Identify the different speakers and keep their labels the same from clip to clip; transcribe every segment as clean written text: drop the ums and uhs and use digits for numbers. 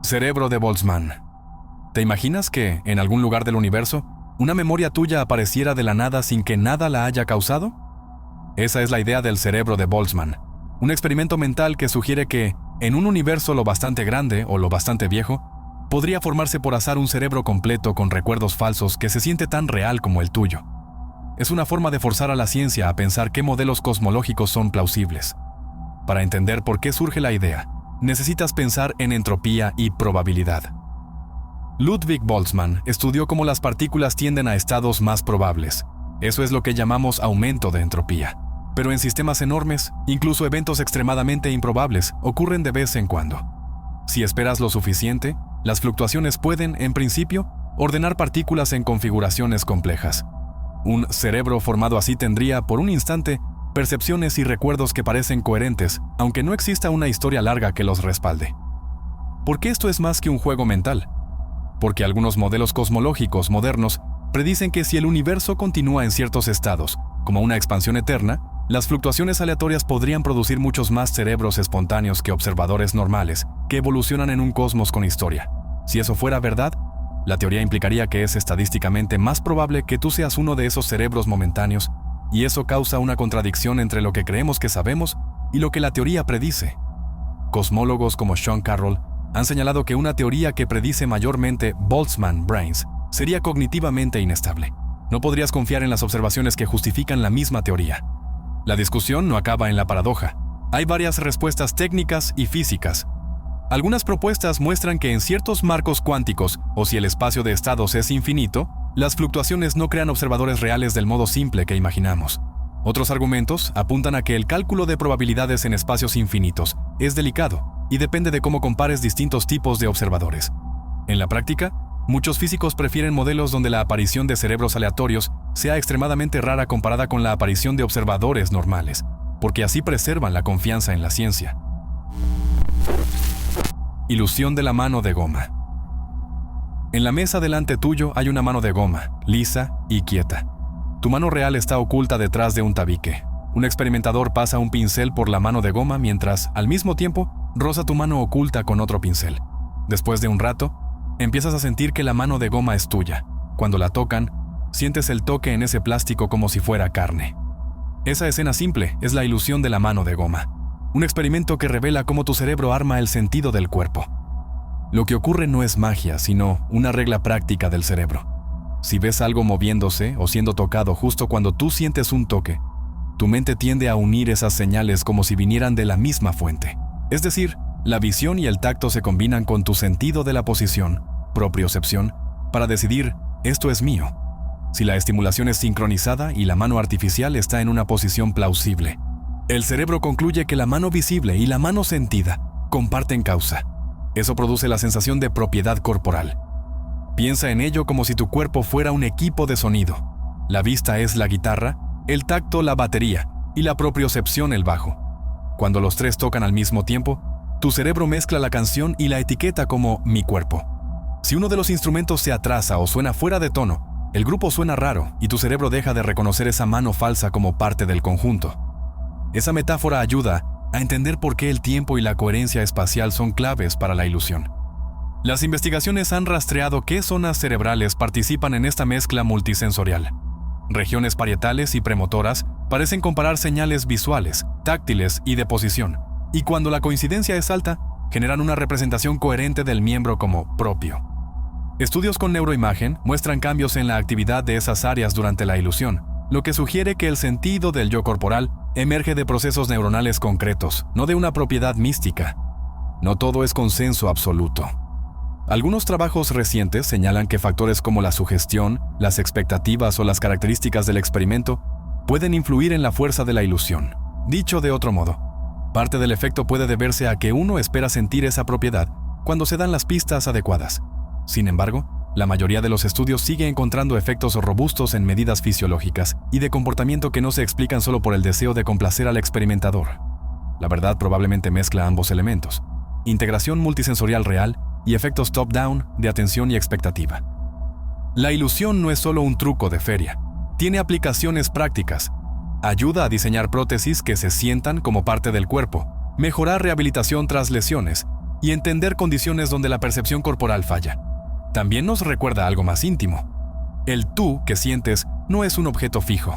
Speaker 1: Cerebro de Boltzmann. ¿Te imaginas que, en algún lugar del universo, una memoria tuya apareciera de la nada sin que nada la haya causado? Esa es la idea del cerebro de Boltzmann, un experimento mental que sugiere que, en un universo lo bastante grande o lo bastante viejo, podría formarse por azar un cerebro completo con recuerdos falsos que se siente tan real como el tuyo. Es una forma de forzar a la ciencia a pensar qué modelos cosmológicos son plausibles. Para entender por qué surge la idea, necesitas pensar en entropía y probabilidad. Ludwig Boltzmann estudió cómo las partículas tienden a estados más probables. Eso es lo que llamamos aumento de entropía. Pero en sistemas enormes, incluso eventos extremadamente improbables ocurren de vez en cuando. Si esperas lo suficiente, las fluctuaciones pueden, en principio, ordenar partículas en configuraciones complejas. Un cerebro formado así tendría, por un instante, percepciones y recuerdos que parecen coherentes, aunque no exista una historia larga que los respalde. ¿Por qué esto es más que un juego mental? Porque algunos modelos cosmológicos modernos predicen que si el universo continúa en ciertos estados, como una expansión eterna, las fluctuaciones aleatorias podrían producir muchos más cerebros espontáneos que observadores normales, que evolucionan en un cosmos con historia. Si eso fuera verdad, la teoría implicaría que es estadísticamente más probable que tú seas uno de esos cerebros momentáneos, y eso causa una contradicción entre lo que creemos que sabemos y lo que la teoría predice. Cosmólogos como Sean Carroll han señalado que una teoría que predice mayormente Boltzmann brains sería cognitivamente inestable. No podrías confiar en las observaciones que justifican la misma teoría. La discusión no acaba en la paradoja. Hay varias respuestas técnicas y físicas. Algunas propuestas muestran que en ciertos marcos cuánticos, o si el espacio de estados es infinito, las fluctuaciones no crean observadores reales del modo simple que imaginamos. Otros argumentos apuntan a que el cálculo de probabilidades en espacios infinitos es delicado y depende de cómo compares distintos tipos de observadores. En la práctica, muchos físicos prefieren modelos donde la aparición de cerebros aleatorios sea extremadamente rara comparada con la aparición de observadores normales, porque así preservan la confianza en la ciencia. Ilusión de la mano de goma. En la mesa delante tuyo hay una mano de goma, lisa y quieta. Tu mano real está oculta detrás de un tabique. Un experimentador pasa un pincel por la mano de goma mientras, al mismo tiempo, roza tu mano oculta con otro pincel. Después de un rato, empiezas a sentir que la mano de goma es tuya. Cuando la tocan, sientes el toque en ese plástico como si fuera carne. Esa escena simple es la ilusión de la mano de goma. Un experimento que revela cómo tu cerebro arma el sentido del cuerpo. Lo que ocurre no es magia, sino una regla práctica del cerebro. Si ves algo moviéndose o siendo tocado justo cuando tú sientes un toque, tu mente tiende a unir esas señales como si vinieran de la misma fuente. Es decir, la visión y el tacto se combinan con tu sentido de la posición, propiocepción, para decidir, esto es mío. Si la estimulación es sincronizada y la mano artificial está en una posición plausible, el cerebro concluye que la mano visible y la mano sentida comparten causa. Eso produce la sensación de propiedad corporal. Piensa en ello como si tu cuerpo fuera un equipo de sonido. La vista es la guitarra, el tacto la batería y la propiocepción el bajo. Cuando los tres tocan al mismo tiempo, tu cerebro mezcla la canción y la etiqueta como mi cuerpo. Si uno de los instrumentos se atrasa o suena fuera de tono, el grupo suena raro y tu cerebro deja de reconocer esa mano falsa como parte del conjunto. Esa metáfora ayuda a entender por qué el tiempo y la coherencia espacial son claves para la ilusión. Las investigaciones han rastreado qué zonas cerebrales participan en esta mezcla multisensorial. Regiones parietales y premotoras parecen comparar señales visuales, táctiles y de posición, y cuando la coincidencia es alta, generan una representación coherente del miembro como propio. Estudios con neuroimagen muestran cambios en la actividad de esas áreas durante la ilusión, lo que sugiere que el sentido del yo corporal emerge de procesos neuronales concretos, no de una propiedad mística. No todo es consenso absoluto. Algunos trabajos recientes señalan que factores como la sugestión, las expectativas o las características del experimento pueden influir en la fuerza de la ilusión. Dicho de otro modo, parte del efecto puede deberse a que uno espera sentir esa propiedad cuando se dan las pistas adecuadas. Sin embargo, la mayoría de los estudios sigue encontrando efectos robustos en medidas fisiológicas y de comportamiento que no se explican solo por el deseo de complacer al experimentador. La verdad probablemente mezcla ambos elementos: integración multisensorial real y efectos top-down de atención y expectativa. La ilusión no es solo un truco de feria, tiene aplicaciones prácticas. Ayuda a diseñar prótesis que se sientan como parte del cuerpo, mejorar rehabilitación tras lesiones y entender condiciones donde la percepción corporal falla. También nos recuerda algo más íntimo. El tú que sientes no es un objeto fijo.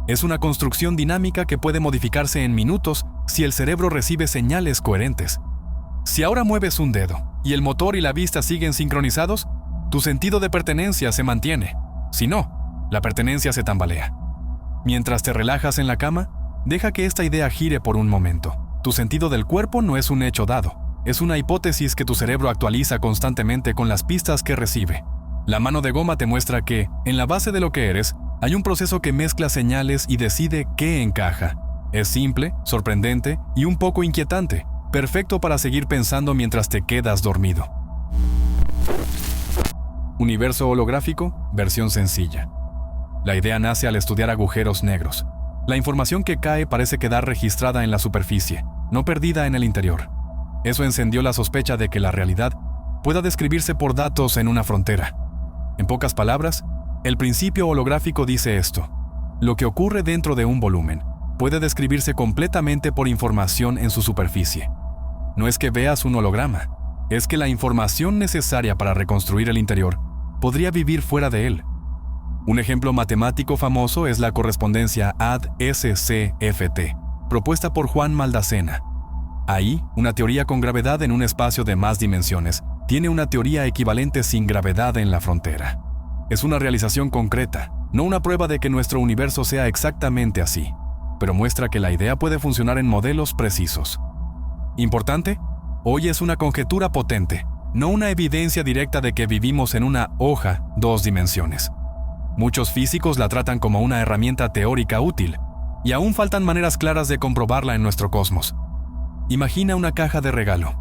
Speaker 1: Es una construcción dinámica que puede modificarse en minutos si el cerebro recibe señales coherentes. Si ahora mueves un dedo y el motor y la vista siguen sincronizados, tu sentido de pertenencia se mantiene. Si no, la pertenencia se tambalea. Mientras te relajas en la cama, deja que esta idea gire por un momento. Tu sentido del cuerpo no es un hecho dado. Es una hipótesis que tu cerebro actualiza constantemente con las pistas que recibe. La mano de goma te muestra que, en la base de lo que eres, hay un proceso que mezcla señales y decide qué encaja. Es simple, sorprendente y un poco inquietante, perfecto para seguir pensando mientras te quedas dormido. Universo holográfico, versión sencilla. La idea nace al estudiar agujeros negros. La información que cae parece quedar registrada en la superficie, no perdida en el interior. Eso encendió la sospecha de que la realidad pueda describirse por datos en una frontera. En pocas palabras, el principio holográfico dice esto: lo que ocurre dentro de un volumen puede describirse completamente por información en su superficie. No es que veas un holograma, es que la información necesaria para reconstruir el interior podría vivir fuera de él. Un ejemplo matemático famoso es la correspondencia AD-SCFT, propuesta por Juan Maldacena. Ahí, una teoría con gravedad en un espacio de más dimensiones tiene una teoría equivalente sin gravedad en la frontera. Es una realización concreta, no una prueba de que nuestro universo sea exactamente así, pero muestra que la idea puede funcionar en modelos precisos. ¿Importante? Hoy es una conjetura potente, no una evidencia directa de que vivimos en una hoja 2 dimensiones. Muchos físicos la tratan como una herramienta teórica útil, y aún faltan maneras claras de comprobarla en nuestro cosmos. Imagina una caja de regalo.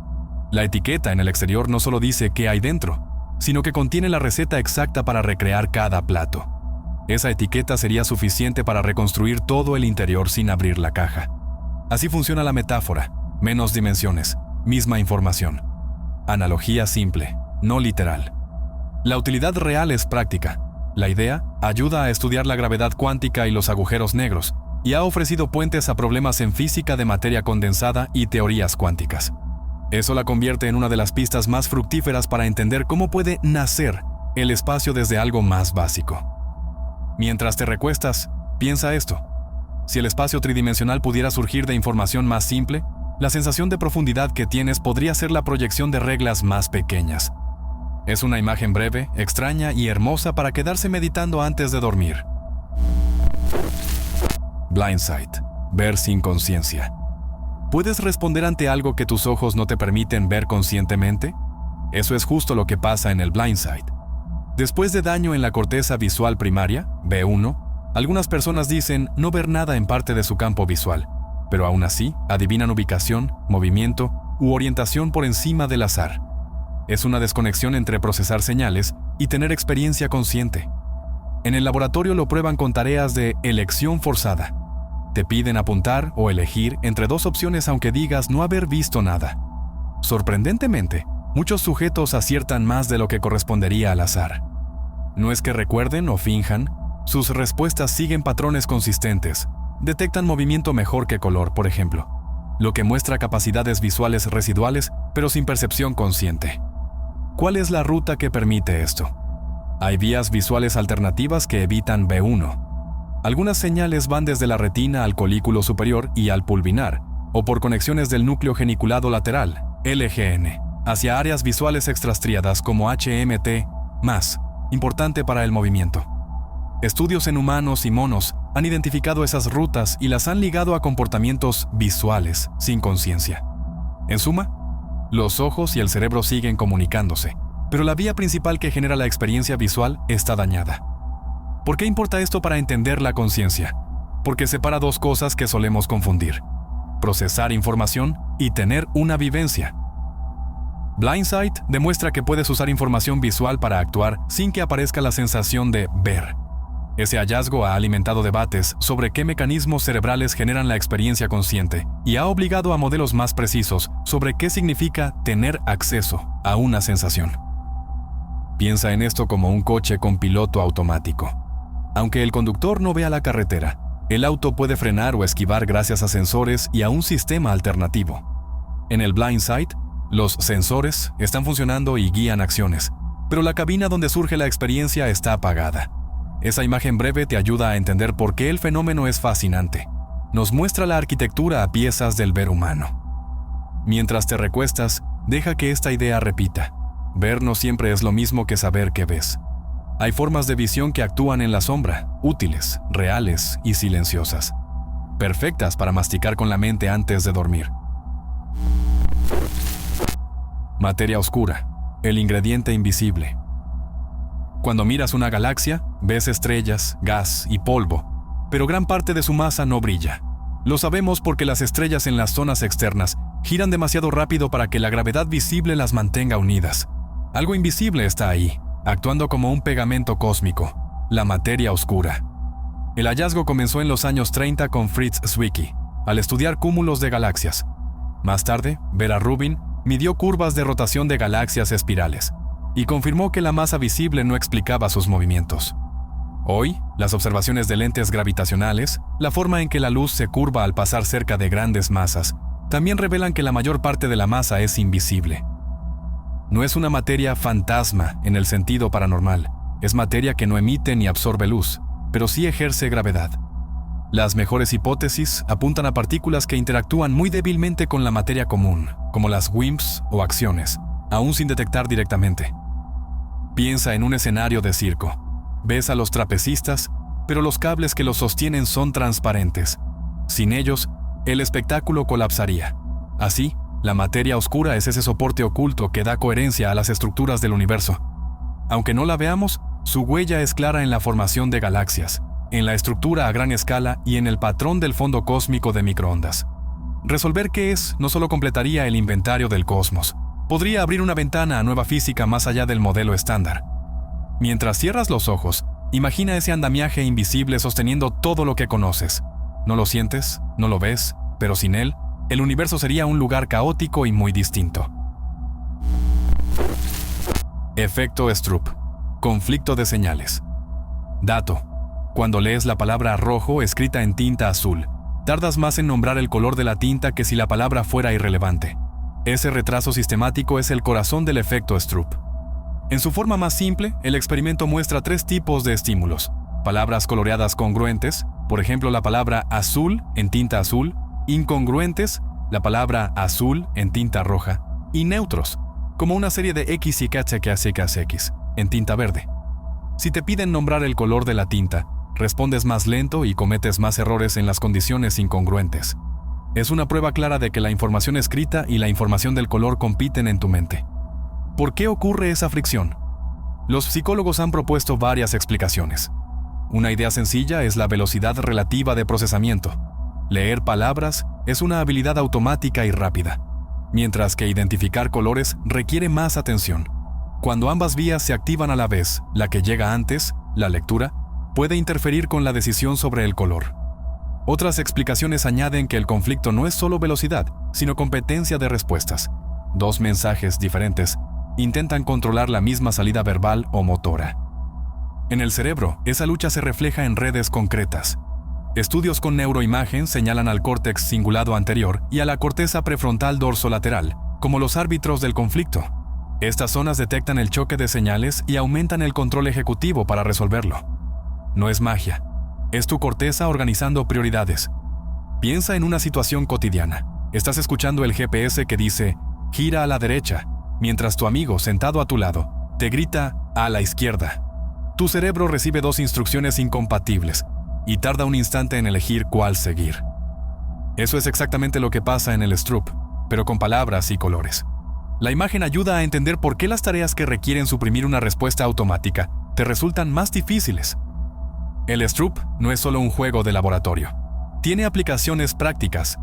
Speaker 1: La etiqueta en el exterior no solo dice qué hay dentro, sino que contiene la receta exacta para recrear cada plato. Esa etiqueta sería suficiente para reconstruir todo el interior sin abrir la caja. Así funciona la metáfora: menos dimensiones, misma información. Analogía simple, no literal. La utilidad real es práctica. La idea ayuda a estudiar la gravedad cuántica y los agujeros negros, y ha ofrecido puentes a problemas en física de materia condensada y teorías cuánticas. Eso la convierte en una de las pistas más fructíferas para entender cómo puede nacer el espacio desde algo más básico. Mientras te recuestas, piensa esto: si el espacio tridimensional pudiera surgir de información más simple, la sensación de profundidad que tienes podría ser la proyección de reglas más pequeñas. Es una imagen breve, extraña y hermosa para quedarse meditando antes de dormir. Blindsight, ver sin conciencia. ¿Puedes responder ante algo que tus ojos no te permiten ver conscientemente? Eso es justo lo que pasa en el blindsight. Después de daño en la corteza visual primaria, B1, algunas personas dicen no ver nada en parte de su campo visual, pero aún así adivinan ubicación, movimiento u orientación por encima del azar. Es una desconexión entre procesar señales y tener experiencia consciente. En el laboratorio lo prueban con tareas de elección forzada. Te piden apuntar o elegir entre 2 opciones aunque digas no haber visto nada. Sorprendentemente, muchos sujetos aciertan más de lo que correspondería al azar. No es que recuerden o finjan, sus respuestas siguen patrones consistentes. Detectan movimiento mejor que color, por ejemplo, lo que muestra capacidades visuales residuales pero sin percepción consciente. ¿Cuál es la ruta que permite esto? Hay vías visuales alternativas que evitan B1. Algunas señales van desde la retina al colículo superior y al pulvinar, o por conexiones del núcleo geniculado lateral, LGN, hacia áreas visuales extrastriadas como HMT+, importante para el movimiento. Estudios en humanos y monos han identificado esas rutas y las han ligado a comportamientos visuales sin conciencia. En suma, los ojos y el cerebro siguen comunicándose, pero la vía principal que genera la experiencia visual está dañada. ¿Por qué importa esto para entender la conciencia? Porque separa 2 cosas que solemos confundir: procesar información y tener una vivencia. Blindsight demuestra que puedes usar información visual para actuar sin que aparezca la sensación de ver. Ese hallazgo ha alimentado debates sobre qué mecanismos cerebrales generan la experiencia consciente y ha obligado a modelos más precisos sobre qué significa tener acceso a una sensación. Piensa en esto como un coche con piloto automático. Aunque el conductor no vea la carretera, el auto puede frenar o esquivar gracias a sensores y a un sistema alternativo. En el blindsight, Los sensores están funcionando y guían acciones, pero la cabina donde surge la experiencia está apagada. Esa imagen breve te ayuda a entender por qué el fenómeno es fascinante. Nos muestra la arquitectura a piezas del ver humano. Mientras te recuestas, deja que esta idea repita. Ver no siempre es lo mismo que saber qué ves. Hay formas de visión que actúan en la sombra, útiles, reales y silenciosas. Perfectas para masticar con la mente antes de dormir. Materia oscura, el ingrediente invisible. Cuando miras una galaxia, ves estrellas, gas y polvo, pero gran parte de su masa no brilla. Lo sabemos porque las estrellas en las zonas externas giran demasiado rápido para que la gravedad visible las mantenga unidas. Algo invisible está ahí, actuando como un pegamento cósmico, la materia oscura. El hallazgo comenzó en los años 30 con Fritz Zwicky, al estudiar cúmulos de galaxias. Más tarde, Vera Rubin midió curvas de rotación de galaxias espirales y confirmó que la masa visible no explicaba sus movimientos. Hoy, las observaciones de lentes gravitacionales, la forma en que la luz se curva al pasar cerca de grandes masas, también revelan que la mayor parte de la masa es invisible. No es una materia fantasma en el sentido paranormal, es materia que no emite ni absorbe luz, pero sí ejerce gravedad. Las mejores hipótesis apuntan a partículas que interactúan muy débilmente con la materia común, como las WIMPs o acciones, aún sin detectar directamente. Piensa en un escenario de circo. Ves a los trapecistas, pero los cables que los sostienen son transparentes. Sin ellos, el espectáculo colapsaría. Así, la materia oscura es ese soporte oculto que da coherencia a las estructuras del universo. Aunque no la veamos, su huella es clara en la formación de galaxias, en la estructura a gran escala y en el patrón del fondo cósmico de microondas. Resolver qué es no solo completaría el inventario del cosmos, podría abrir una ventana a nueva física más allá del modelo estándar. Mientras cierras los ojos, imagina ese andamiaje invisible sosteniendo todo lo que conoces. No lo sientes, no lo ves, pero sin él, el universo sería un lugar caótico y muy distinto. Efecto Stroop. Conflicto de señales. Dato. Cuando lees la palabra rojo escrita en tinta azul, tardas más en nombrar el color de la tinta que si la palabra fuera irrelevante. Ese retraso sistemático es el corazón del efecto Stroop. En su forma más simple, el experimento muestra 3 tipos de estímulos. Palabras coloreadas congruentes, por ejemplo la palabra azul en tinta azul, incongruentes, la palabra azul en tinta roja, y neutros, como una serie de X y KX en tinta verde. Si te piden nombrar el color de la tinta, respondes más lento y cometes más errores en las condiciones incongruentes. Es una prueba clara de que la información escrita y la información del color compiten en tu mente. ¿Por qué ocurre esa fricción? Los psicólogos han propuesto varias explicaciones. Una idea sencilla es la velocidad relativa de procesamiento. Leer palabras es una habilidad automática y rápida, mientras que identificar colores requiere más atención. Cuando ambas vías se activan a la vez, la que llega antes, la lectura, puede interferir con la decisión sobre el color. Otras explicaciones añaden que el conflicto no es solo velocidad, sino competencia de respuestas. 2 mensajes diferentes intentan controlar la misma salida verbal o motora. En el cerebro, esa lucha se refleja en redes concretas. Estudios con neuroimagen señalan al córtex cingulado anterior y a la corteza prefrontal dorsolateral como los árbitros del conflicto. Estas zonas detectan el choque de señales y aumentan el control ejecutivo para resolverlo. No es magia, es tu corteza organizando prioridades. Piensa en una situación cotidiana. Estás escuchando el GPS que dice, gira a la derecha, mientras tu amigo sentado a tu lado te grita, a la izquierda. Tu cerebro recibe 2 instrucciones incompatibles y tarda un instante en elegir cuál seguir. Eso es exactamente lo que pasa en el Stroop, pero con palabras y colores. La imagen ayuda a entender por qué las tareas que requieren suprimir una respuesta automática te resultan más difíciles. El Stroop no es solo un juego de laboratorio. Tiene aplicaciones prácticas.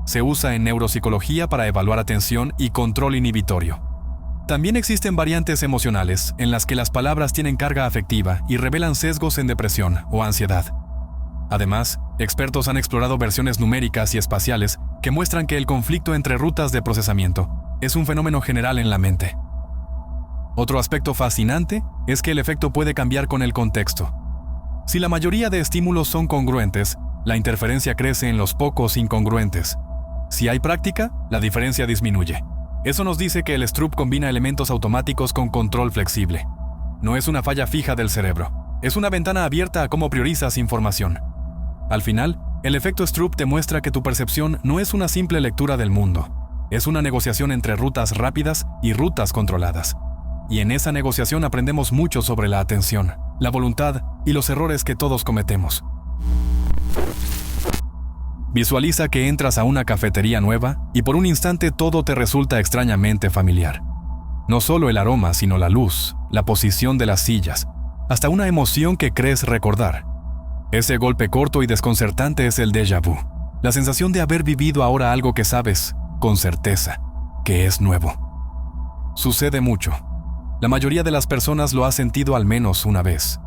Speaker 1: Se usa en neuropsicología para evaluar atención y control inhibitorio. También existen variantes emocionales en las que las palabras tienen carga afectiva y revelan sesgos en depresión o ansiedad. Además, expertos han explorado versiones numéricas y espaciales que muestran que el conflicto entre rutas de procesamiento es un fenómeno general en la mente. Otro aspecto fascinante es que el efecto puede cambiar con el contexto. Si la mayoría de estímulos son congruentes, la interferencia crece en los pocos incongruentes. Si hay práctica, la diferencia disminuye. Eso nos dice que el Stroop combina elementos automáticos con control flexible. No es una falla fija del cerebro, es una ventana abierta a cómo priorizas información. Al final, el efecto Stroop te muestra que tu percepción no es una simple lectura del mundo, es una negociación entre rutas rápidas y rutas controladas. Y en esa negociación aprendemos mucho sobre la atención, la voluntad y los errores que todos cometemos. Visualiza que entras a una cafetería nueva y por un instante todo te resulta extrañamente familiar. No solo el aroma, sino la luz, la posición de las sillas, hasta una emoción que crees recordar. Ese golpe corto y desconcertante es el déjà vu, la sensación de haber vivido ahora algo que sabes, con certeza, que es nuevo. Sucede mucho. La mayoría de las personas lo ha sentido al menos una vez.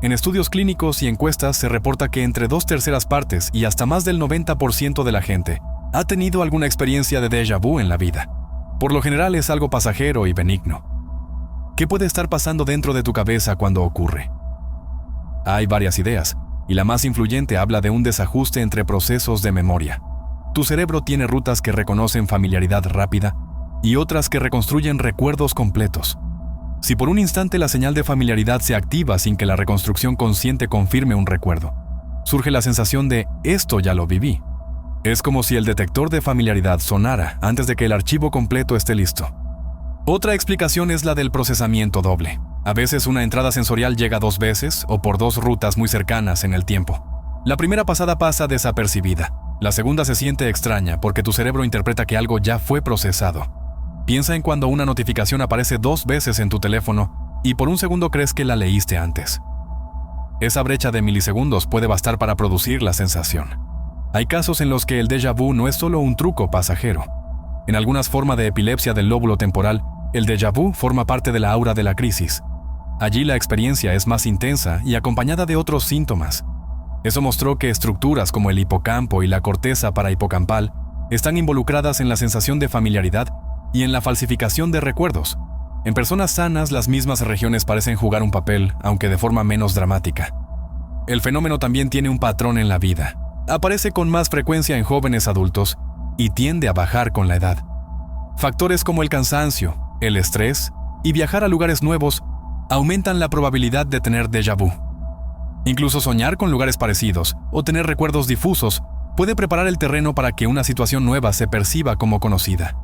Speaker 1: En estudios clínicos y encuestas se reporta que entre 2/3 partes y hasta más del 90% de la gente ha tenido alguna experiencia de déjà vu en la vida. Por lo general es algo pasajero y benigno. ¿Qué puede estar pasando dentro de tu cabeza cuando ocurre? Hay varias ideas, y la más influyente habla de un desajuste entre procesos de memoria. Tu cerebro tiene rutas que reconocen familiaridad rápida y otras que reconstruyen recuerdos completos. Si por un instante la señal de familiaridad se activa sin que la reconstrucción consciente confirme un recuerdo, surge la sensación de «esto ya lo viví». Es como si el detector de familiaridad sonara antes de que el archivo completo esté listo. Otra explicación es la del procesamiento doble. A veces una entrada sensorial llega 2 veces o por 2 rutas muy cercanas en el tiempo. La primera pasada pasa desapercibida. La segunda se siente extraña porque tu cerebro interpreta que algo ya fue procesado. Piensa en cuando una notificación aparece 2 veces en tu teléfono y por un segundo crees que la leíste antes. Esa brecha de milisegundos puede bastar para producir la sensación. Hay casos en los que el déjà vu no es solo un truco pasajero. En algunas formas de epilepsia del lóbulo temporal, el déjà vu forma parte de la aura de la crisis. Allí la experiencia es más intensa y acompañada de otros síntomas. Eso mostró que estructuras como el hipocampo y la corteza parahipocampal están involucradas en la sensación de familiaridad y en la falsificación de recuerdos. En personas sanas, las mismas regiones parecen jugar un papel, aunque de forma menos dramática. El fenómeno también tiene un patrón en la vida. Aparece con más frecuencia en jóvenes adultos y tiende a bajar con la edad. Factores como el cansancio, el estrés y viajar a lugares nuevos aumentan la probabilidad de tener déjà vu. Incluso soñar con lugares parecidos o tener recuerdos difusos puede preparar el terreno para que una situación nueva se perciba como conocida.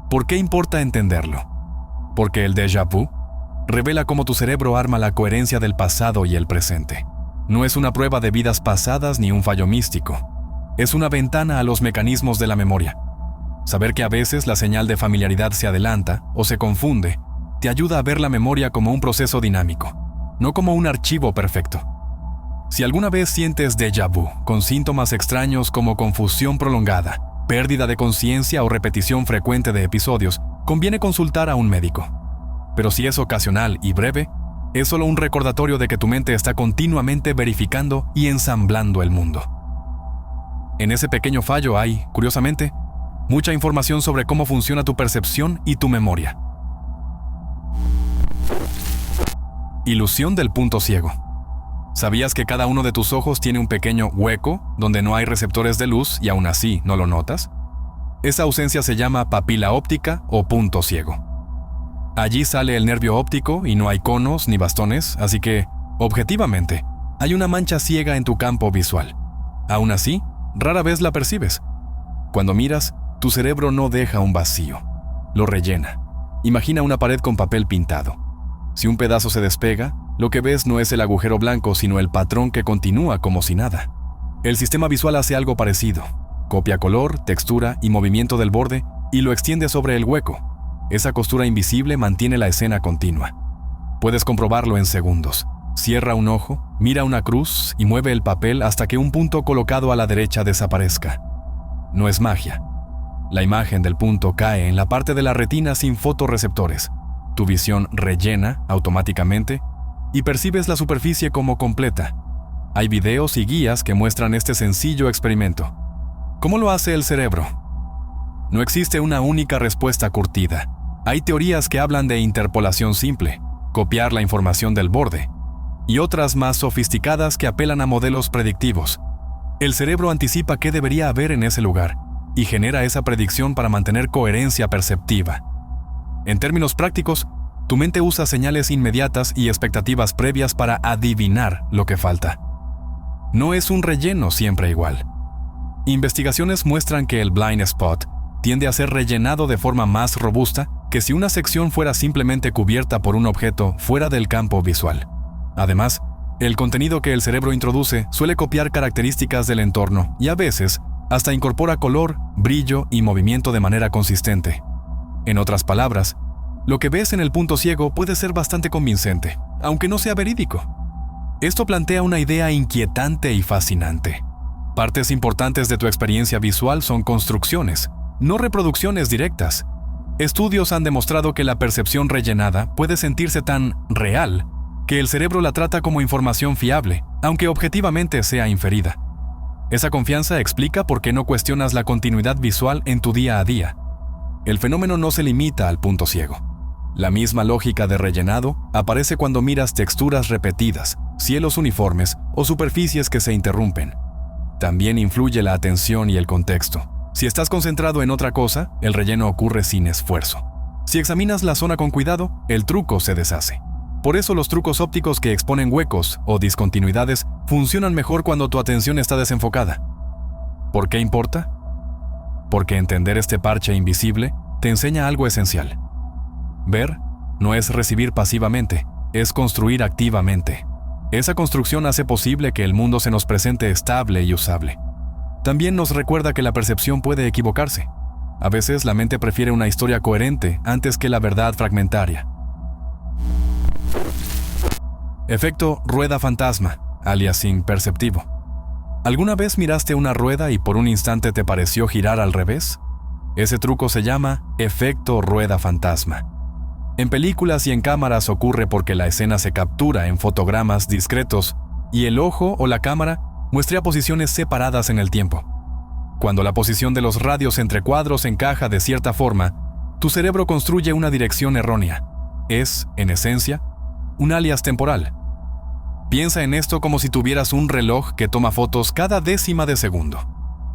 Speaker 1: ¿Por qué importa entenderlo? Porque el déjà vu revela cómo tu cerebro arma la coherencia del pasado y el presente. No es una prueba de vidas pasadas ni un fallo místico. Es una ventana a los mecanismos de la memoria. Saber que a veces la señal de familiaridad se adelanta o se confunde te ayuda a ver la memoria como un proceso dinámico, no como un archivo perfecto. Si alguna vez sientes déjà vu con síntomas extraños como confusión prolongada, pérdida de conciencia o repetición frecuente de episodios, conviene consultar a un médico. Pero si es ocasional y breve, es solo un recordatorio de que tu mente está continuamente verificando y ensamblando el mundo. En ese pequeño fallo hay, curiosamente, mucha información sobre cómo funciona tu percepción y tu memoria. Ilusión del punto ciego. ¿Sabías que cada uno de tus ojos tiene un pequeño hueco donde no hay receptores de luz y aún así no lo notas? Esa ausencia se llama papila óptica o punto ciego. Allí sale el nervio óptico y no hay conos ni bastones, así que, objetivamente, hay una mancha ciega en tu campo visual. Aún así, rara vez la percibes. Cuando miras, tu cerebro no deja un vacío, lo rellena. Imagina una pared con papel pintado. Si un pedazo se despega, lo que ves no es el agujero blanco, sino el patrón que continúa como si nada. El sistema visual hace algo parecido. Copia color, textura y movimiento del borde y lo extiende sobre el hueco. Esa costura invisible mantiene la escena continua. Puedes comprobarlo en segundos. Cierra un ojo, mira una cruz y mueve el papel hasta que un punto colocado a la derecha desaparezca. No es magia. La imagen del punto cae en la parte de la retina sin fotorreceptores. Tu visión rellena automáticamente y percibes la superficie como completa. Hay videos y guías que muestran este sencillo experimento. ¿Cómo lo hace el cerebro? No existe una única respuesta curtida. Hay teorías que hablan de interpolación simple, copiar la información del borde, y otras más sofisticadas que apelan a modelos predictivos. El cerebro anticipa qué debería haber en ese lugar y genera esa predicción para mantener coherencia perceptiva. En términos prácticos, tu mente usa señales inmediatas y expectativas previas para adivinar lo que falta. No es un relleno siempre igual. Investigaciones muestran que el blind spot tiende a ser rellenado de forma más robusta que si una sección fuera simplemente cubierta por un objeto fuera del campo visual. Además, el contenido que el cerebro introduce suele copiar características del entorno y a veces hasta incorpora color, brillo y movimiento de manera consistente. En otras palabras, lo que ves en el punto ciego puede ser bastante convincente, aunque no sea verídico. Esto plantea una idea inquietante y fascinante. Partes importantes de tu experiencia visual son construcciones, no reproducciones directas. Estudios han demostrado que la percepción rellenada puede sentirse tan real que el cerebro la trata como información fiable, aunque objetivamente sea inferida. Esa confianza explica por qué no cuestionas la continuidad visual en tu día a día. El fenómeno no se limita al punto ciego. La misma lógica de rellenado aparece cuando miras texturas repetidas, cielos uniformes o superficies que se interrumpen. También influye la atención y el contexto. Si estás concentrado en otra cosa, el relleno ocurre sin esfuerzo. Si examinas la zona con cuidado, el truco se deshace. Por eso los trucos ópticos que exponen huecos o discontinuidades funcionan mejor cuando tu atención está desenfocada. ¿Por qué importa? Porque entender este parche invisible te enseña algo esencial. Ver no es recibir pasivamente, es construir activamente. Esa construcción hace posible que el mundo se nos presente estable y usable. También nos recuerda que la percepción puede equivocarse. A veces la mente prefiere una historia coherente antes que la verdad fragmentaria. Efecto rueda fantasma, aliasing perceptivo. ¿Alguna vez miraste una rueda y por un instante te pareció girar al revés? Ese truco se llama efecto rueda fantasma. En películas y en cámaras ocurre porque la escena se captura en fotogramas discretos y el ojo o la cámara muestra posiciones separadas en el tiempo. Cuando la posición de los radios entre cuadros encaja de cierta forma, tu cerebro construye una dirección errónea. Es, en esencia, un alias temporal. Piensa en esto como si tuvieras un reloj que toma fotos cada décima de segundo.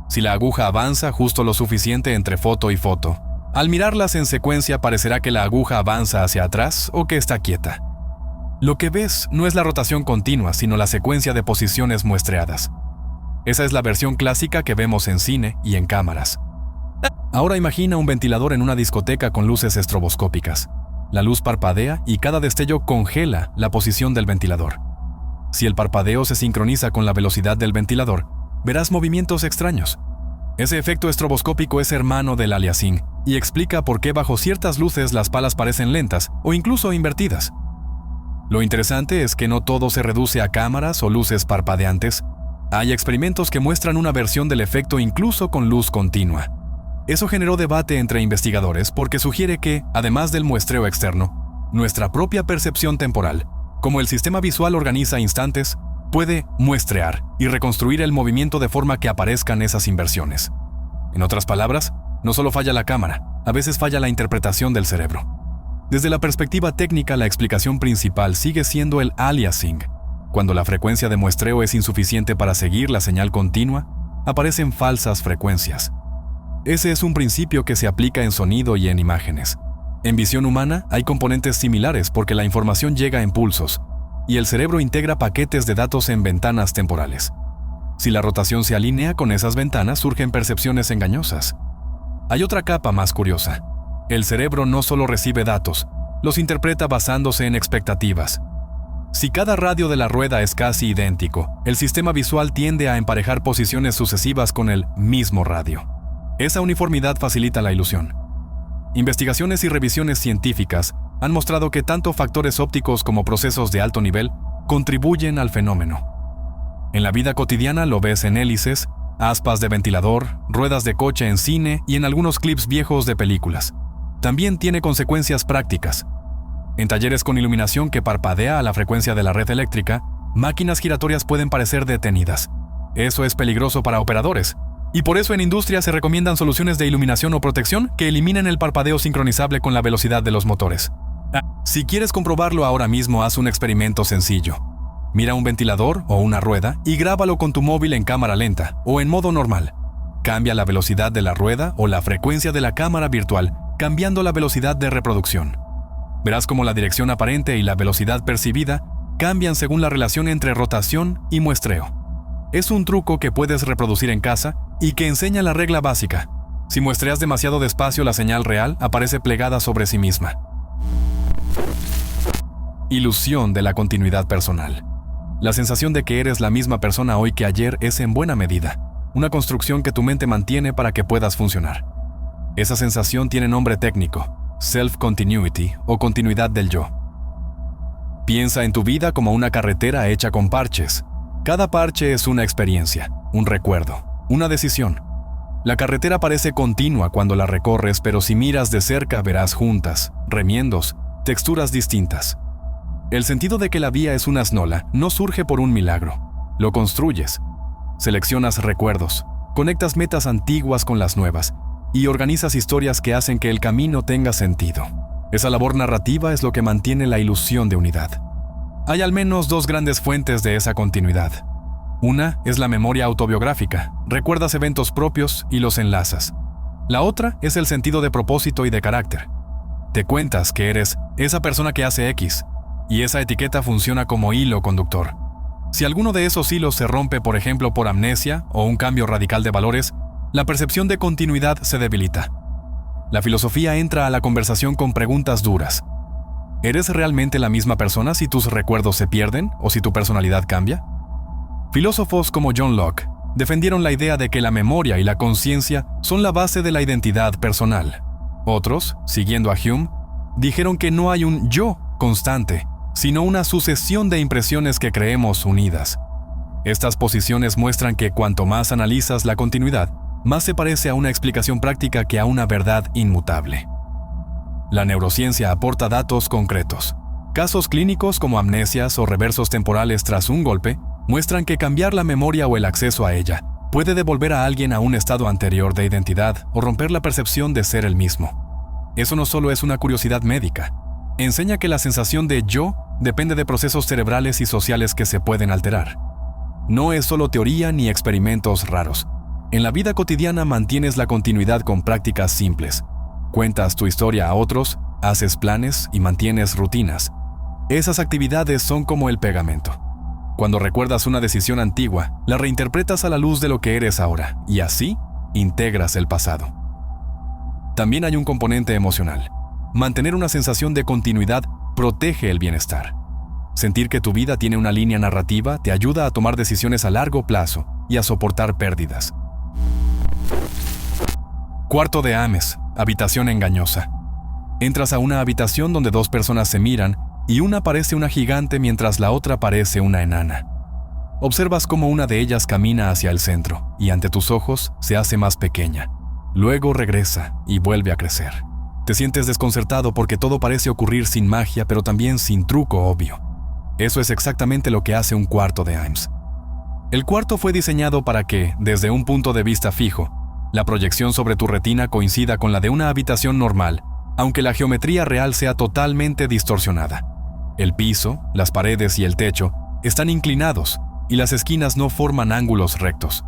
Speaker 1: Si la aguja avanza justo lo suficiente entre foto y foto, al mirarlas en secuencia parecerá que la aguja avanza hacia atrás o que está quieta. Lo que ves no es la rotación continua, sino la secuencia de posiciones muestreadas. Esa es la versión clásica que vemos en cine y en cámaras. Ahora imagina un ventilador en una discoteca con luces estroboscópicas. La luz parpadea y cada destello congela la posición del ventilador. Si el parpadeo se sincroniza con la velocidad del ventilador, verás movimientos extraños. Ese efecto estroboscópico es hermano del aliasing y explica por qué bajo ciertas luces las palas parecen lentas o incluso invertidas. Lo interesante es que no todo se reduce a cámaras o luces parpadeantes. Hay experimentos que muestran una versión del efecto incluso con luz continua. Eso generó debate entre investigadores porque sugiere que, además del muestreo externo, nuestra propia percepción temporal, como el sistema visual organiza instantes, puede muestrear y reconstruir el movimiento de forma que aparezcan esas inversiones. En otras palabras, no solo falla la cámara, a veces falla la interpretación del cerebro. Desde la perspectiva técnica, la explicación principal sigue siendo el aliasing. Cuando la frecuencia de muestreo es insuficiente para seguir la señal continua, aparecen falsas frecuencias. Ese es un principio que se aplica en sonido y en imágenes. En visión humana hay componentes similares porque la información llega en pulsos, y el cerebro integra paquetes de datos en ventanas temporales. Si la rotación se alinea con esas ventanas, surgen percepciones engañosas. Hay otra capa más curiosa. El cerebro no solo recibe datos, los interpreta basándose en expectativas. Si cada radio de la rueda es casi idéntico, el sistema visual tiende a emparejar posiciones sucesivas con el mismo radio. Esa uniformidad facilita la ilusión. Investigaciones y revisiones científicas han mostrado que tanto factores ópticos como procesos de alto nivel contribuyen al fenómeno. En la vida cotidiana lo ves en hélices, aspas de ventilador, ruedas de coche en cine y en algunos clips viejos de películas. También tiene consecuencias prácticas. En talleres con iluminación que parpadea a la frecuencia de la red eléctrica, máquinas giratorias pueden parecer detenidas. Eso es peligroso para operadores. Y por eso en industria se recomiendan soluciones de iluminación o protección que eliminen el parpadeo sincronizable con la velocidad de los motores. Si quieres comprobarlo ahora mismo, haz un experimento sencillo. Mira un ventilador o una rueda y grábalo con tu móvil en cámara lenta o en modo normal. Cambia la velocidad de la rueda o la frecuencia de la cámara virtual, cambiando la velocidad de reproducción. Verás cómo la dirección aparente y la velocidad percibida cambian según la relación entre rotación y muestreo. Es un truco que puedes reproducir en casa y que enseña la regla básica. Si muestreas demasiado despacio, la señal real aparece plegada sobre sí misma. Ilusión de la continuidad personal. La sensación de que eres la misma persona hoy que ayer es en buena medida una construcción que tu mente mantiene para que puedas funcionar. Esa sensación tiene nombre técnico, self-continuity o continuidad del yo. Piensa en tu vida como una carretera hecha con parches. Cada parche es una experiencia, un recuerdo, una decisión. La carretera parece continua cuando la recorres, pero si miras de cerca verás juntas, remiendos, texturas distintas. El sentido de que la vía es una asnola no surge por un milagro. Lo construyes. Seleccionas recuerdos, conectas metas antiguas con las nuevas y organizas historias que hacen que el camino tenga sentido. Esa labor narrativa es lo que mantiene la ilusión de unidad. Hay al menos dos grandes fuentes de esa continuidad. Una es la memoria autobiográfica, recuerdas eventos propios y los enlazas. La otra es el sentido de propósito y de carácter. Te cuentas que eres esa persona que hace X, y esa etiqueta funciona como hilo conductor. Si alguno de esos hilos se rompe, por ejemplo, por amnesia o un cambio radical de valores, la percepción de continuidad se debilita. La filosofía entra a la conversación con preguntas duras. ¿Eres realmente la misma persona si tus recuerdos se pierden o si tu personalidad cambia? Filósofos como John Locke defendieron la idea de que la memoria y la conciencia son la base de la identidad personal. Otros, siguiendo a Hume, dijeron que no hay un yo constante, sino una sucesión de impresiones que creemos unidas. Estas posiciones muestran que cuanto más analizas la continuidad, más se parece a una explicación práctica que a una verdad inmutable. La neurociencia aporta datos concretos. Casos clínicos como amnesias o reversos temporales tras un golpe muestran que cambiar la memoria o el acceso a ella puede devolver a alguien a un estado anterior de identidad o romper la percepción de ser el mismo. Eso no solo es una curiosidad médica, enseña que la sensación de yo depende de procesos cerebrales y sociales que se pueden alterar. No es solo teoría ni experimentos raros. En la vida cotidiana mantienes la continuidad con prácticas simples. Cuentas tu historia a otros, haces planes y mantienes rutinas. Esas actividades son como el pegamento. Cuando recuerdas una decisión antigua, la reinterpretas a la luz de lo que eres ahora, y así integras el pasado. También hay un componente emocional. Mantener una sensación de continuidad protege el bienestar. Sentir que tu vida tiene una línea narrativa te ayuda a tomar decisiones a largo plazo y a soportar pérdidas. Cuarto de Ames, habitación engañosa. Entras a una habitación donde dos personas se miran y una parece una gigante mientras la otra parece una enana. Observas cómo una de ellas camina hacia el centro y ante tus ojos se hace más pequeña. Luego regresa y vuelve a crecer. Te sientes desconcertado porque todo parece ocurrir sin magia, pero también sin truco obvio. Eso es exactamente lo que hace un cuarto de Ames. El cuarto fue diseñado para que, desde un punto de vista fijo, la proyección sobre tu retina coincida con la de una habitación normal, aunque la geometría real sea totalmente distorsionada. El piso, las paredes y el techo están inclinados y las esquinas no forman ángulos rectos.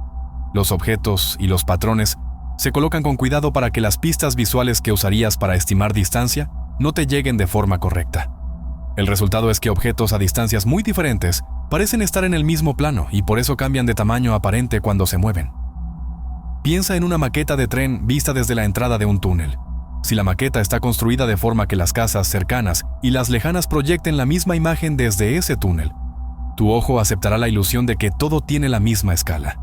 Speaker 1: Los objetos y los patrones se colocan con cuidado para que las pistas visuales que usarías para estimar distancia no te lleguen de forma correcta. El resultado es que objetos a distancias muy diferentes parecen estar en el mismo plano y por eso cambian de tamaño aparente cuando se mueven. Piensa en una maqueta de tren vista desde la entrada de un túnel. Si la maqueta está construida de forma que las casas cercanas y las lejanas proyecten la misma imagen desde ese túnel, tu ojo aceptará la ilusión de que todo tiene la misma escala.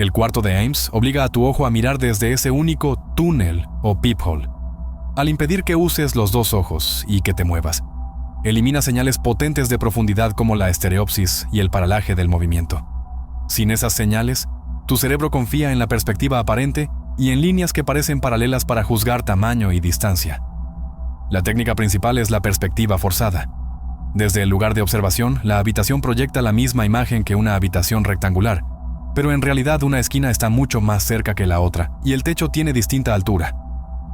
Speaker 1: El cuarto de Ames obliga a tu ojo a mirar desde ese único túnel o peephole. Al impedir que uses los dos ojos y que te muevas, elimina señales potentes de profundidad como la estereopsis y el paralaje del movimiento. Sin esas señales, tu cerebro confía en la perspectiva aparente y en líneas que parecen paralelas para juzgar tamaño y distancia. La técnica principal es la perspectiva forzada. Desde el lugar de observación, la habitación proyecta la misma imagen que una habitación rectangular, pero en realidad una esquina está mucho más cerca que la otra y el techo tiene distinta altura.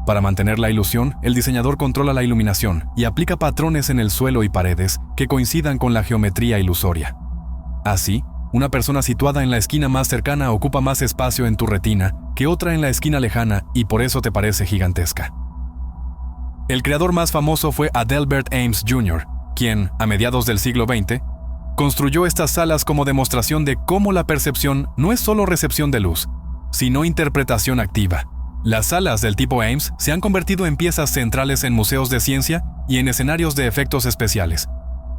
Speaker 1: Para mantener la ilusión, el diseñador controla la iluminación y aplica patrones en el suelo y paredes que coincidan con la geometría ilusoria. Así, Una persona situada en la esquina más cercana ocupa más espacio en tu retina que otra en la esquina lejana y por eso te parece gigantesca. El creador más famoso fue Adelbert Ames Jr., quien, a mediados del siglo XX, construyó estas salas como demostración de cómo la percepción no es solo recepción de luz, sino interpretación activa. Las salas del tipo Ames se han convertido en piezas centrales en museos de ciencia y en escenarios de efectos especiales.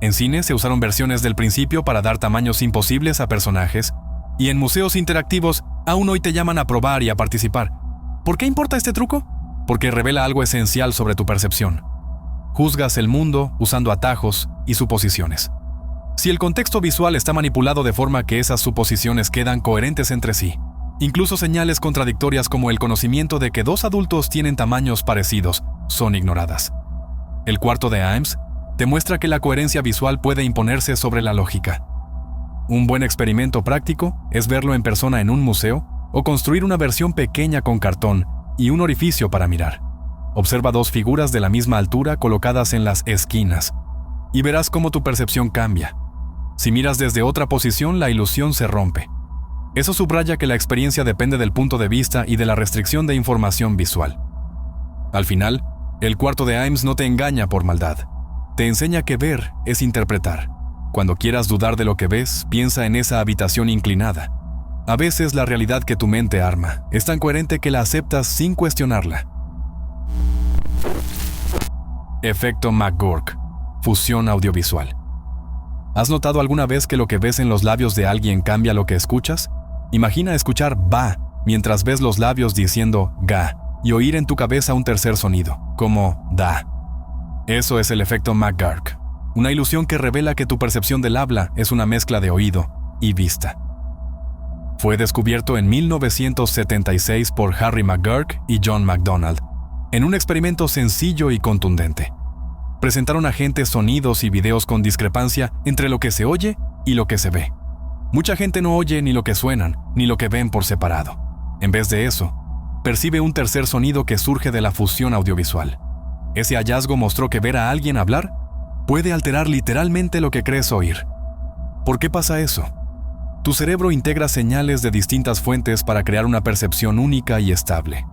Speaker 1: En cine se usaron versiones del principio para dar tamaños imposibles a personajes, y en museos interactivos aún hoy te llaman a probar y a participar. ¿Por qué importa este truco? Porque revela algo esencial sobre tu percepción. Juzgas el mundo usando atajos y suposiciones. Si el contexto visual está manipulado de forma que esas suposiciones quedan coherentes entre sí, incluso señales contradictorias como el conocimiento de que dos adultos tienen tamaños parecidos son ignoradas. El cuarto de Ames te muestra que la coherencia visual puede imponerse sobre la lógica. Un buen experimento práctico es verlo en persona en un museo o construir una versión pequeña con cartón y un orificio para mirar. Observa dos figuras de la misma altura colocadas en las esquinas y verás cómo tu percepción cambia. Si miras desde otra posición, la ilusión se rompe. Eso subraya que la experiencia depende del punto de vista y de la restricción de información visual. Al final, el cuarto de Ames no te engaña por maldad. Te enseña que ver es interpretar. Cuando quieras dudar de lo que ves, piensa en esa habitación inclinada. A veces la realidad que tu mente arma es tan coherente que la aceptas sin cuestionarla. Efecto McGurk. Fusión audiovisual. ¿Has notado alguna vez que lo que ves en los labios de alguien cambia lo que escuchas? Imagina escuchar ba mientras ves los labios diciendo ga y oír en tu cabeza un tercer sonido, como da. Eso es el efecto McGurk, una ilusión que revela que tu percepción del habla es una mezcla de oído y vista. Fue descubierto en 1976 por Harry McGurk y John MacDonald, en un experimento sencillo y contundente. Presentaron a gente sonidos y videos con discrepancia entre lo que se oye y lo que se ve. Mucha gente no oye ni lo que suenan, ni lo que ven por separado. En vez de eso, percibe un tercer sonido que surge de la fusión audiovisual. Ese hallazgo mostró que ver a alguien hablar puede alterar literalmente lo que crees oír. ¿Por qué pasa eso? Tu cerebro integra señales de distintas fuentes para crear una percepción única y estable.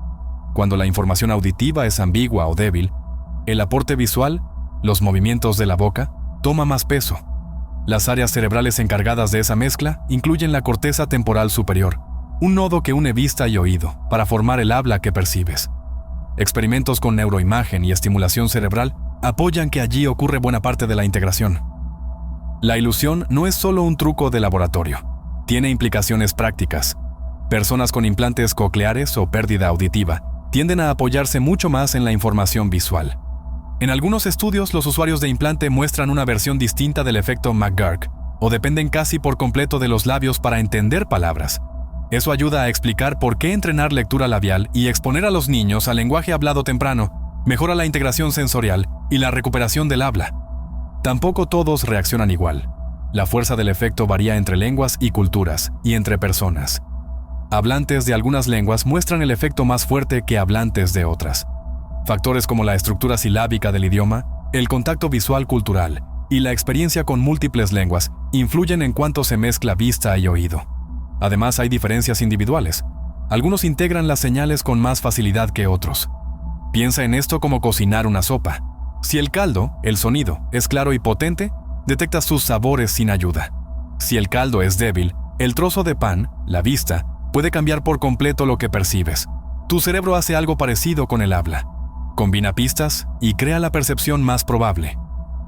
Speaker 1: Cuando la información auditiva es ambigua o débil, el aporte visual, los movimientos de la boca, toma más peso. Las áreas cerebrales encargadas de esa mezcla incluyen la corteza temporal superior, un nodo que une vista y oído para formar el habla que percibes. Experimentos con neuroimagen y estimulación cerebral apoyan que allí ocurre buena parte de la integración. La ilusión no es solo un truco de laboratorio, tiene implicaciones prácticas. Personas con implantes cocleares o pérdida auditiva tienden a apoyarse mucho más en la información visual. En algunos estudios, los usuarios de implante muestran una versión distinta del efecto McGurk o dependen casi por completo de los labios para entender palabras. Eso ayuda a explicar por qué entrenar lectura labial y exponer a los niños al lenguaje hablado temprano mejora la integración sensorial y la recuperación del habla. Tampoco todos reaccionan igual. La fuerza del efecto varía entre lenguas y culturas y entre personas. Hablantes de algunas lenguas muestran el efecto más fuerte que hablantes de otras. Factores como la estructura silábica del idioma, el contacto visual cultural y la experiencia con múltiples lenguas influyen en cuánto se mezcla vista y oído. Además, hay diferencias individuales. Algunos integran las señales con más facilidad que otros. Piensa en esto como cocinar una sopa. Si el caldo, el sonido, es claro y potente, detectas sus sabores sin ayuda. Si el caldo es débil, el trozo de pan, la vista, puede cambiar por completo lo que percibes. Tu cerebro hace algo parecido con el habla. Combina pistas y crea la percepción más probable.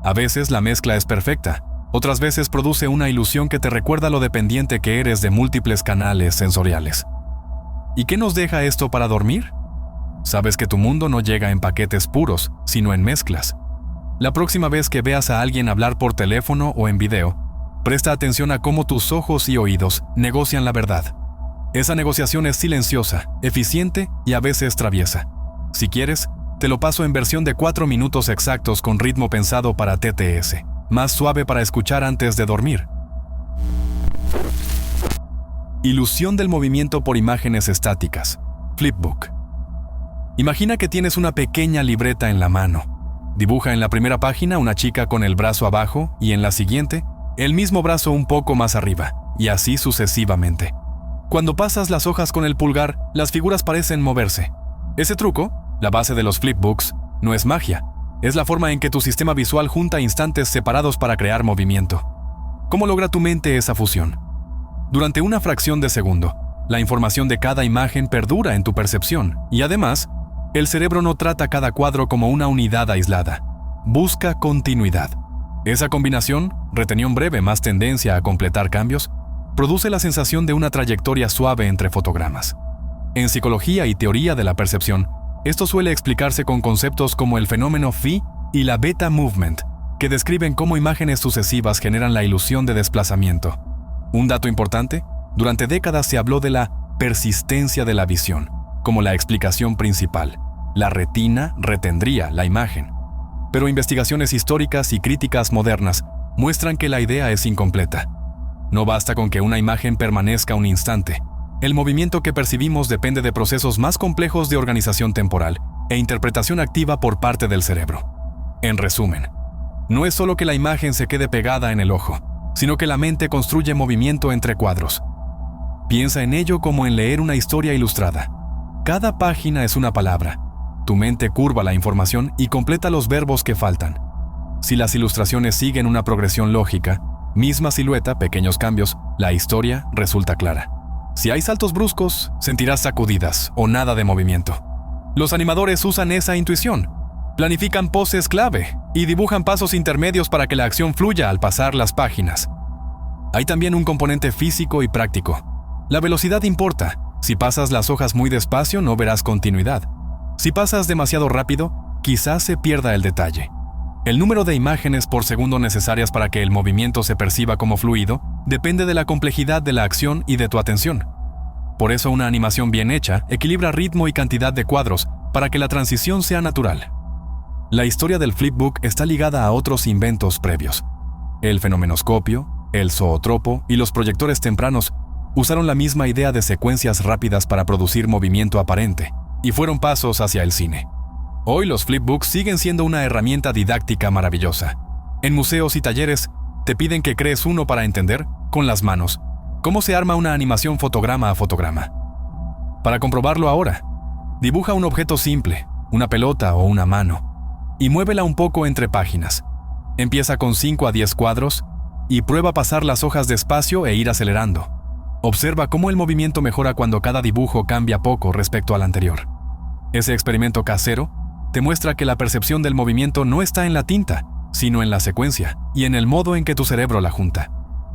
Speaker 1: A veces la mezcla es perfecta, otras veces produce una ilusión que te recuerda lo dependiente que eres de múltiples canales sensoriales. ¿Y qué nos deja esto para dormir? Sabes que tu mundo no llega en paquetes puros, sino en mezclas. La próxima vez que veas a alguien hablar por teléfono o en video, presta atención a cómo tus ojos y oídos negocian la verdad. Esa negociación es silenciosa, eficiente y a veces traviesa. Si quieres, te lo paso en versión de 4 minutos exactos con ritmo pensado para TTS, más suave para escuchar antes de dormir. Ilusión del movimiento por imágenes estáticas. Flipbook. Imagina que tienes una pequeña libreta en la mano. Dibuja en la primera página una chica con el brazo abajo y en la siguiente, el mismo brazo un poco más arriba, y así sucesivamente. Cuando pasas las hojas con el pulgar, las figuras parecen moverse. Ese truco, la base de los flipbooks, no es magia. Es la forma en que tu sistema visual junta instantes separados para crear movimiento. ¿Cómo logra tu mente esa fusión? Durante una fracción de segundo, la información de cada imagen perdura en tu percepción y además, el cerebro no trata cada cuadro como una unidad aislada. Busca continuidad. Esa combinación, retención breve más tendencia a completar cambios, produce la sensación de una trayectoria suave entre fotogramas. En psicología y teoría de la percepción, esto suele explicarse con conceptos como el fenómeno phi y la beta movement, que describen cómo imágenes sucesivas generan la ilusión de desplazamiento. Un dato importante, durante décadas se habló de la persistencia de la visión, como la explicación principal. La retina retendría la imagen. Pero investigaciones históricas y críticas modernas muestran que la idea es incompleta. No basta con que una imagen permanezca un instante. El movimiento que percibimos depende de procesos más complejos de organización temporal e interpretación activa por parte del cerebro. En resumen, no es solo que la imagen se quede pegada en el ojo, sino que la mente construye movimiento entre cuadros. Piensa en ello como en leer una historia ilustrada. Cada página es una palabra. Tu mente curva la información y completa los verbos que faltan. Si las ilustraciones siguen una progresión lógica, misma silueta, pequeños cambios, la historia resulta clara. Si hay saltos bruscos, sentirás sacudidas o nada de movimiento. Los animadores usan esa intuición. Planifican poses clave y dibujan pasos intermedios para que la acción fluya al pasar las páginas. Hay también un componente físico y práctico. La velocidad importa. Si pasas las hojas muy despacio, no verás continuidad. Si pasas demasiado rápido, quizás se pierda el detalle. El número de imágenes por segundo necesarias para que el movimiento se perciba como fluido depende de la complejidad de la acción y de tu atención. Por eso una animación bien hecha equilibra ritmo y cantidad de cuadros para que la transición sea natural. La historia del flipbook está ligada a otros inventos previos. El fenomenoscopio, el zootropo y los proyectores tempranos usaron la misma idea de secuencias rápidas para producir movimiento aparente, y fueron pasos hacia el cine. Hoy los flipbooks siguen siendo una herramienta didáctica maravillosa. En museos y talleres, te piden que crees uno para entender, con las manos, cómo se arma una animación fotograma a fotograma. Para comprobarlo ahora, dibuja un objeto simple, una pelota o una mano, y muévela un poco entre páginas. Empieza con 5 a 10 cuadros y prueba pasar las hojas despacio e ir acelerando. Observa cómo el movimiento mejora cuando cada dibujo cambia poco respecto al anterior. Ese experimento casero te muestra que la percepción del movimiento no está en la tinta, sino en la secuencia y en el modo en que tu cerebro la junta.